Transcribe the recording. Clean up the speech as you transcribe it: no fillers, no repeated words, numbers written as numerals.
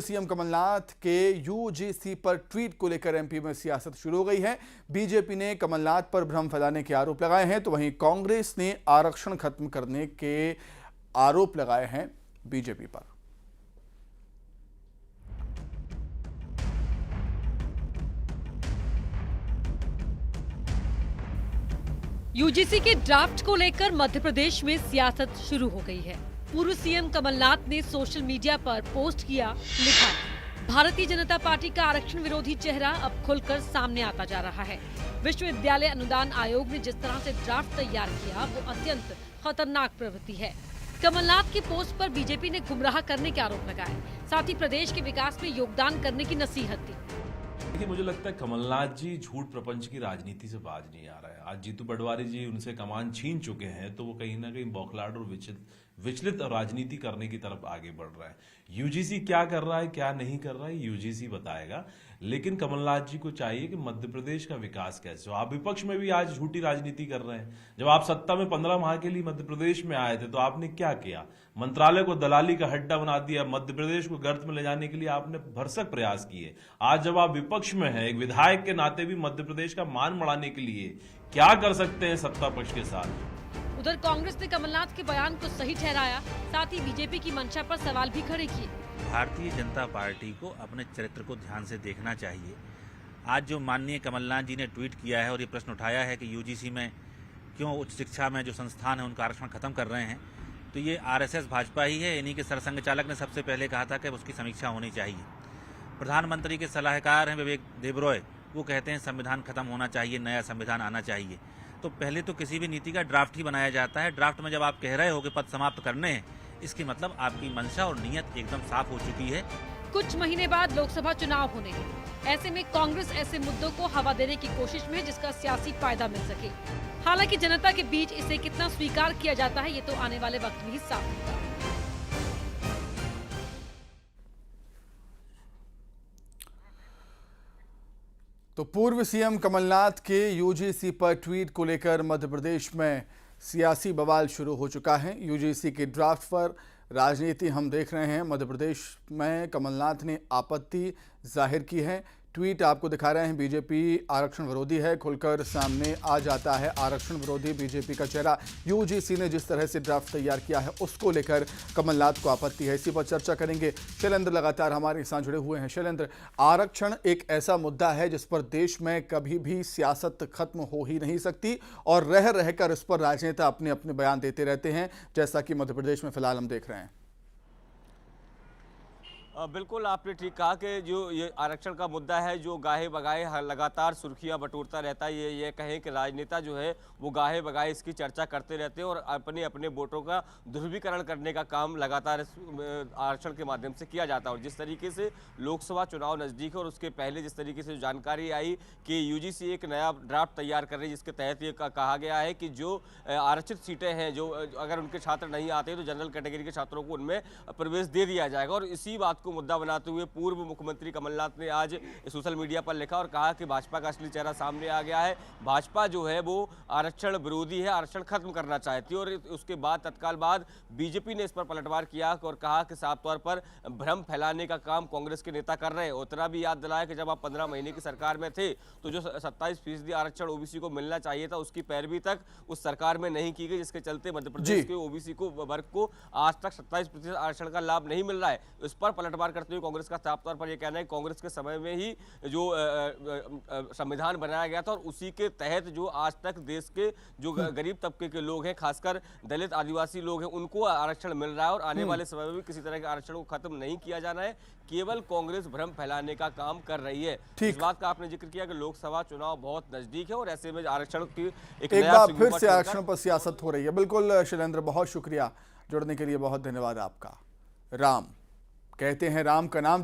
CM Kamal Nath के UGC पर tweet को लेकर एमपी में सियासत शुरू हो गई है। बीजेपी ने कमलनाथ पर भ्रम फैलाने के आरोप लगाए हैं, तो वहीं कांग्रेस ने आरक्षण खत्म करने के आरोप लगाए हैं बीजेपी पर। यूजीसी के ड्राफ्ट को लेकर मध्य प्रदेश में सियासत शुरू हो गई है। पूर्व सीएम कमलनाथ ने सोशल मीडिया पर पोस्ट किया, लिखा, भारतीय जनता पार्टी का आरक्षण विरोधी चेहरा अब खुलकर सामने आता जा रहा है। विश्वविद्यालय अनुदान आयोग ने जिस तरह से ड्राफ्ट तैयार किया वो अत्यंत खतरनाक प्रवृत्ति है। कमलनाथ की पोस्ट पर बीजेपी ने गुमराह करने के आरोप लगाए, साथ ही प्रदेश के विकास में योगदान करने की नसीहत दी। देखिए, मुझे लगता है कमलनाथ जी झूठ प्रपंच की राजनीति से बाज नहीं आ रहा है। आज जीतू पटवारी जी उनसे कमान छीन चुके हैं, तो वो कहीं ना कहीं बौखलाहट और विचलित राजनीति करने की तरफ आगे बढ़ रहा है। यूजीसी क्या कर रहा है, क्या नहीं कर रहा है, यूजीसी बताएगा। लेकिन कमलनाथ जी को चाहिए कि मध्य प्रदेश का विकास कैसे हो। आप विपक्ष में भी आज झूठी राजनीति कर रहे हैं। जब आप सत्ता में 15 माह के लिए मध्य प्रदेश में आए थे तो आपने क्या किया? मंत्रालय को दलाली का हड्डा बना दिया। मध्य प्रदेश को गर्त में ले जाने के लिए आपने भरसक प्रयास किए। आज जब आप विपक्ष में हैं, एक विधायक के नाते भी मध्य प्रदेश का मान बढ़ाने के लिए क्या कर सकते हैं सत्ता पक्ष के साथ? उधर कांग्रेस ने कमलनाथ के बयान को सही ठहराया, साथ ही बीजेपी की मंशा पर सवाल भी खड़े किए। भारतीय जनता पार्टी को अपने चरित्र को ध्यान से देखना चाहिए। आज जो माननीय कमलनाथ जी ने ट्वीट किया है और ये प्रश्न उठाया है कि यूजीसी में क्यों उच्च शिक्षा में जो संस्थान है उनका आरक्षण खत्म कर रहे हैं, तो ये आरएसएस भाजपा ही है। इन्हीं के सरसंघ चालक ने सबसे पहले कहा था कि उसकी समीक्षा होनी चाहिए। प्रधानमंत्री के सलाहकार हैं विवेक देबरॉय, वो कहते हैं संविधान खत्म होना चाहिए, नया संविधान आना चाहिए। तो पहले तो किसी भी नीति का ड्राफ्ट ही बनाया जाता है। ड्राफ्ट में जब आप कह रहे हो कि पद समाप्त करने हैं, इसकी मतलब आपकी मंशा और नीयत एकदम साफ हो चुकी है। कुछ महीने बाद लोकसभा चुनाव होने हैं। ऐसे में कांग्रेस ऐसे मुद्दों को हवा देने की कोशिश में जिसका सियासी फायदा मिल सके। हालांकि जनता के बीच इसे कितना स्वीकार किया जाता है, ये तो आने वाले वक्त में ही साफ होगा। तो पूर्व सीएम कमलनाथ के यूजीसी पर ट्वीट को लेकर मध्य प्रदेश में सियासी बवाल शुरू हो चुका है। यूजीसी के ड्राफ्ट पर राजनीति हम देख रहे हैं। मध्य प्रदेश में कमलनाथ ने आपत्ति जाहिर की है। ट्वीट आपको दिखा रहे हैं। बीजेपी आरक्षण विरोधी है, खुलकर सामने आ जाता है आरक्षण विरोधी बीजेपी का चेहरा। यूजीसी ने जिस तरह से ड्राफ्ट तैयार किया है उसको लेकर कमलनाथ को आपत्ति है। इसी पर चर्चा करेंगे। शैलेंद्र लगातार हमारे साथ जुड़े हुए हैं। शैलेंद्र, आरक्षण एक ऐसा मुद्दा है जिस पर देश में कभी भी सियासत खत्म हो ही नहीं सकती और रह रहकर इस पर राजनेता अपने अपने बयान देते रहते हैं, जैसा कि मध्य प्रदेश में फिलहाल हम देख रहे हैं। बिल्कुल आपने ठीक कहा कि जो ये आरक्षण का मुद्दा है जो गाहे बगाहे लगातार सुर्खियां बटोरता रहता है। ये कहें कि राजनेता जो है वो गाहे बगाहे इसकी चर्चा करते रहते हैं और अपने अपने वोटों का ध्रुवीकरण करने का काम लगातार इस आरक्षण के माध्यम से किया जाता है। और जिस तरीके से लोकसभा चुनाव नज़दीक है और उसके पहले जिस तरीके से जानकारी आई कि यूजीसी एक नया ड्राफ्ट तैयार कर रही है, जिसके तहत ये कहा गया है कि जो आरक्षित सीटें हैं, जो अगर उनके छात्र नहीं आते तो जनरल कैटेगरी के छात्रों को उनमें प्रवेश दे दिया जाएगा। और इसी बात को मुद्दा बनाते हुए पूर्व मुख्यमंत्री कमलनाथ ने आज सोशल मीडिया पर लिखा और कहा कि भाजपा का असली चेहरा सामने आ गया है। भाजपा जो है वो आरक्षण विरोधी है, आरक्षण खत्म करना चाहती है। और उसके बाद तत्काल बाद बीजेपी ने इस पर पलटवार किया और कहा कि साफ तौर पर भ्रम फैलाने का काम कांग्रेस के नेता कर रहे हैं। उतना भी याद दिलाया कि जब आप 15 महीने की सरकार में थे तो जो 27% आरक्षण ओबीसी को मिलना चाहिए था उसकी पैरवी तक उस सरकार में नहीं की गई, जिसके चलते मध्य प्रदेश के ओबीसी को वर्ग को आज तक 27% आरक्षण का लाभ नहीं मिल रहा है। इस पर पलटवार करते हुए कांग्रेस का साफ तौर पर यह कहना है कि कांग्रेस के समय में ही जो संविधान बनाया गया था और उसी के तहत जो आज तक देश के जो गरीब तबके के लोग हैं, खासकर दलित आदिवासी लोग हैं, उनको आरक्षण मिल रहा है। और आने वाले समय में भी किसी तरह के आरक्षण को खत्म नहीं किया जाना है। केवल कांग्रेस भ्रम फैलाने का काम कर रही है। इस बात का आपने जिक्र किया कि लोकसभा चुनाव बहुत नजदीक है और ऐसे में आरक्षण की एक बार फिर से आरक्षण पर सियासत हो रही है। बिल्कुल शैलेंद्र, बहुत शुक्रिया जुड़ने के लिए, बहुत धन्यवाद आपका। राम कहते हैं, राम का नाम